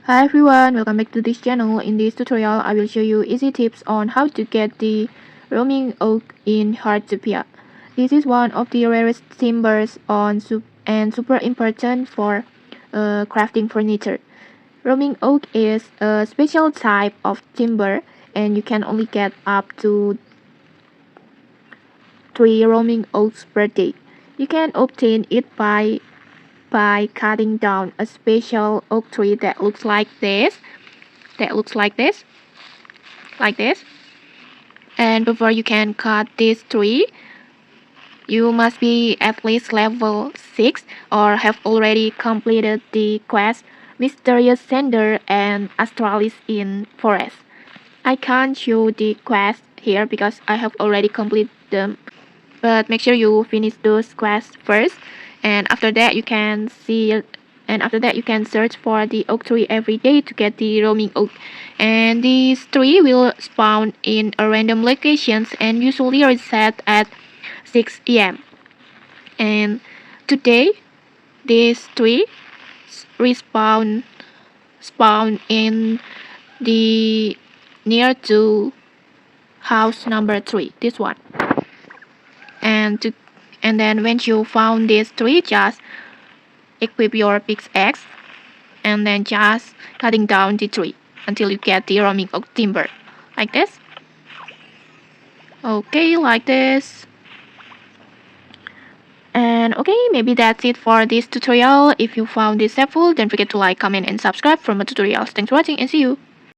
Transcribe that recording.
Hi everyone, welcome back to this channel. In this tutorial, I will show you easy tips on how to get the roaming oak in Heartopia. This is one of the rarest timbers and super important for crafting furniture. Roaming oak is a special type of timber and you can only get up to 3 roaming oaks per day. You can obtain it by cutting down a special oak tree that looks like this. Like this. And before you can cut this tree, you must be at least level 6 or have already completed the quest Mysterious Sender and Astralis in Forest. I can't show the quest here because I have already completed them, but make sure you finish those quests first, and after that you can search for the oak tree every day to get the roaming oak. And this tree will spawn in a random locations and usually reset at 6 a.m. And today this tree spawn in the near to house number 3, this one. And then when you found this tree, just equip your pickaxe and then just cutting down the tree until you get the roaming oak timber, like this. Okay, like this. And okay, maybe that's it for this tutorial. If you found this helpful, don't forget to like, comment, and subscribe for more tutorials. Thanks for watching and see you.